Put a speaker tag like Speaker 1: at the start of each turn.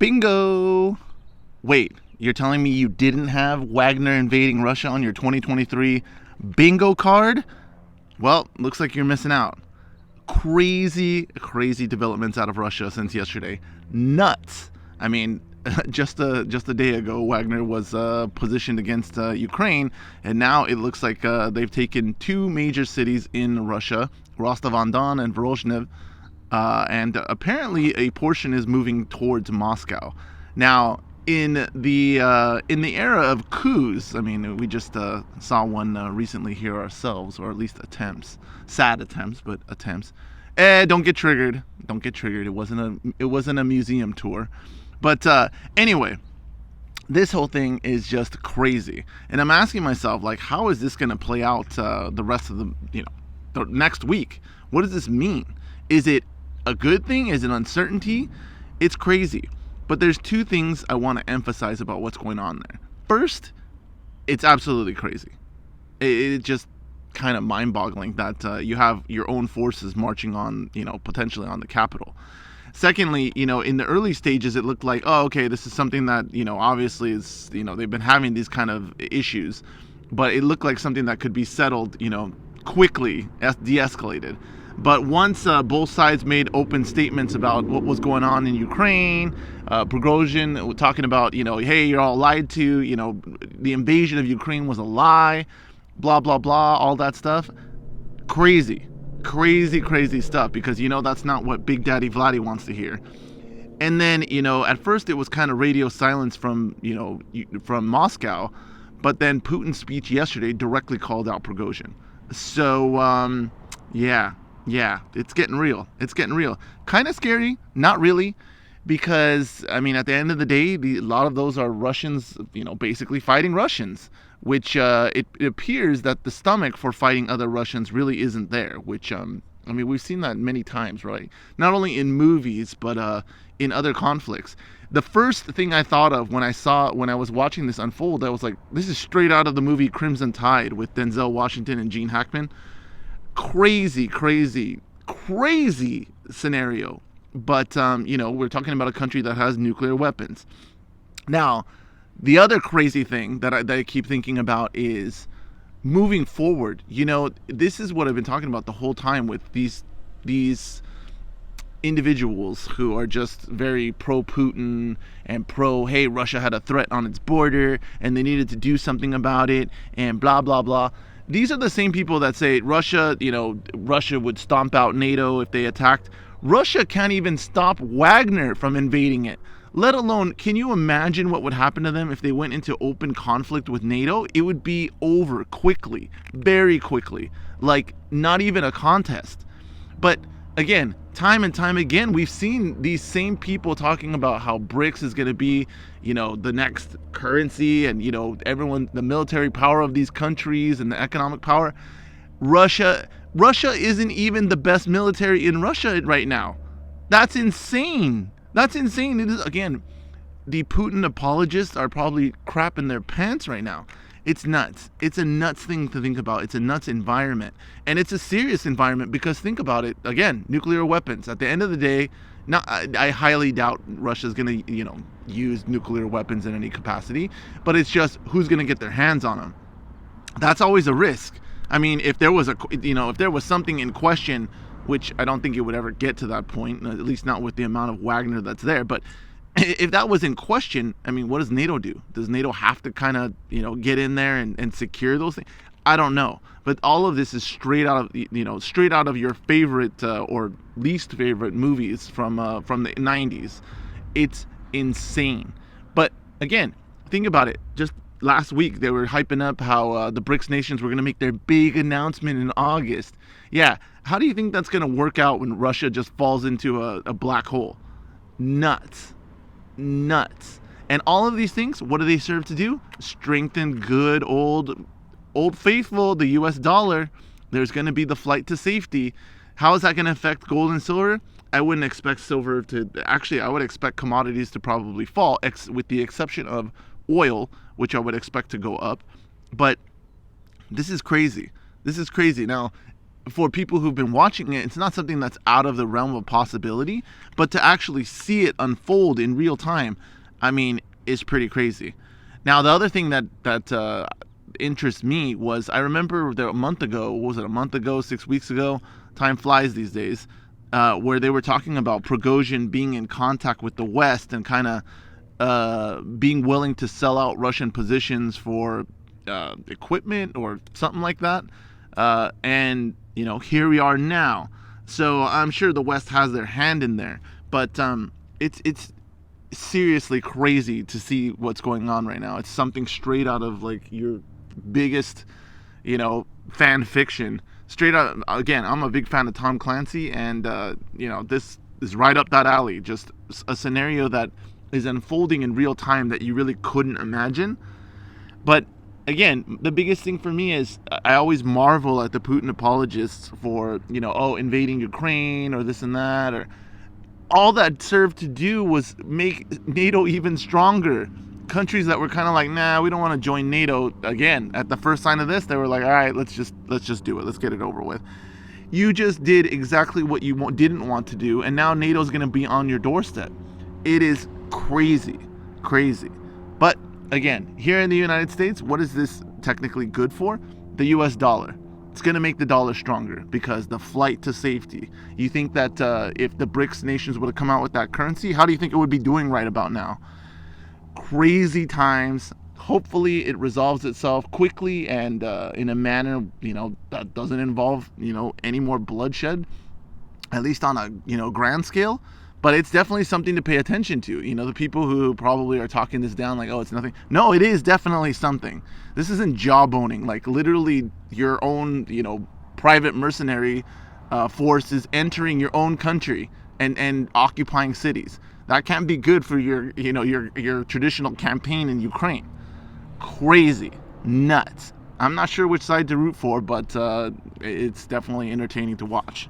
Speaker 1: Bingo! Wait, you're telling me you didn't have Wagner invading Russia on your 2023 bingo card? Well, looks like you're missing out. Crazy developments out of Russia since yesterday. Nuts. I mean, just a day ago, Wagner was positioned against Ukraine, and now it looks like they've taken two major cities in Russia, Rostov-on-Don and Voronezh, and apparently a portion is moving towards Moscow. Now, in the era of coups, I mean, we just saw one recently here ourselves, or at least attempts, sad attempts, but attempts. Don't get triggered. Don't get triggered. It wasn't a museum tour, but anyway, this whole thing is just crazy, and I'm asking myself, like, how is this going to play out the rest of the next week? What does this mean? Is it a good thing? Is it uncertainty? It's crazy. But there's two things I want to emphasize about what's going on there. First, it's absolutely crazy. It's just kind of mind-boggling that you have your own forces marching on, potentially on the Capitol. Secondly, in the early stages, it looked like, oh, okay, this is something that, obviously is, they've been having these kind of issues, but it looked like something that could be settled, quickly, de-escalated. But once both sides made open statements about what was going on in Ukraine, Prigozhin talking about, hey, you're all lied to, the invasion of Ukraine was a lie, blah, blah, blah, all that stuff. Crazy stuff, because, that's not what Big Daddy Vladdy wants to hear. And then, at first it was kind of radio silence from Moscow, but then Putin's speech yesterday directly called out Prigozhin. So, yeah, it's getting real. Kind of scary, not really, because, I mean, at the end of the day, a lot of those are Russians, basically fighting Russians, which it appears that the stomach for fighting other Russians really isn't there, which, I mean, we've seen that many times, right? Not only in movies, but in other conflicts. The first thing I thought of when I was watching this unfold, I was like, this is straight out of the movie Crimson Tide with Denzel Washington and Gene Hackman. Crazy scenario. But, we're talking about a country that has nuclear weapons. Now, the other crazy thing that I keep thinking about is moving forward. This is what I've been talking about the whole time with these individuals who are just very pro-Putin and hey, Russia had a threat on its border and they needed to do something about it and blah, blah, blah. These are the same people that say Russia would stomp out NATO if they attacked. Russia can't even stop Wagner from invading it. Let alone, can you imagine what would happen to them if they went into open conflict with NATO? It would be over quickly, very quickly, like not even a contest. But again, time and time again, we've seen these same people talking about how BRICS is going to be, the next currency and, everyone, the military power of these countries and the economic power. Russia isn't even the best military in Russia right now. That's insane. It is, again, the Putin apologists are probably crapping their pants right now. It's nuts. It's a nuts thing to think about. It's a nuts environment. And it's a serious environment because think about it. Again, nuclear weapons. At the end of the day, I highly doubt Russia's going to, use nuclear weapons in any capacity. But it's just who's going to get their hands on them. That's always a risk. I mean, if there was something in question, which I don't think it would ever get to that point, at least not with the amount of Wagner that's there. But if that was in question, I mean, what does NATO do? Does NATO have to kind of, get in there and secure those things? I don't know. But all of this is straight out of your favorite or least favorite movies from the 90s. It's insane. But again, think about it. Just last week, they were hyping up how the BRICS nations were going to make their big announcement in August. Yeah. How do you think that's going to work out when Russia just falls into a black hole? Nuts. And all of these things, what do they serve to do? Strengthen good old faithful, the US dollar. There's going to be the flight to safety. How is that going to affect gold and silver? I wouldn't expect silver to, actually, I would expect commodities to probably fall, with the exception of oil, which I would expect to go up. But this is crazy. Now, for people who've been watching it, it's not something that's out of the realm of possibility, but to actually see it unfold in real time, I mean, is pretty crazy. Now, the other thing that interests me was, I remember a month ago, what was it, a month ago, 6 weeks ago? Time flies these days. Where they were talking about Prigozhin being in contact with the West and kind of being willing to sell out Russian positions for equipment or something like that. And, you know, here we are now. So I'm sure the West has their hand in there. But it's seriously crazy to see what's going on right now. It's something straight out of, like, your biggest, you know, fan fiction. Straight out, again, I'm a big fan of Tom Clancy, and, you know, this is right up that alley. Just a scenario that is unfolding in real time that you really couldn't imagine. But again, the biggest thing for me is I always marvel at the Putin apologists for, you know, oh, invading Ukraine or this and that, or all that served to do was make NATO even stronger. Countries that were kind of like, nah, we don't want to join NATO, again, at the first sign of this, they were like, all right, let's just do it. Let's get it over with. You just did exactly what you didn't want to do, and now NATO's going to be on your doorstep. It is crazy. But again, here in the United States, what is this technically good for? The US dollar. It's going to make the dollar stronger because the flight to safety. You think that if the BRICS nations would have come out with that currency, how do you think it would be doing right about now? Crazy times. Hopefully it resolves itself quickly and in a manner, you know, that doesn't involve, you know, any more bloodshed, at least on a, you know, grand scale. But it's definitely something to pay attention to. You know, the people who probably are talking this down like, oh, it's nothing. No, it is definitely something. This isn't jawboning. Like, literally your own, you know, private mercenary force is entering your own country and occupying cities. That can't be good for your, you know, your traditional campaign in Ukraine. Crazy. Nuts. I'm not sure which side to root for, but it's definitely entertaining to watch.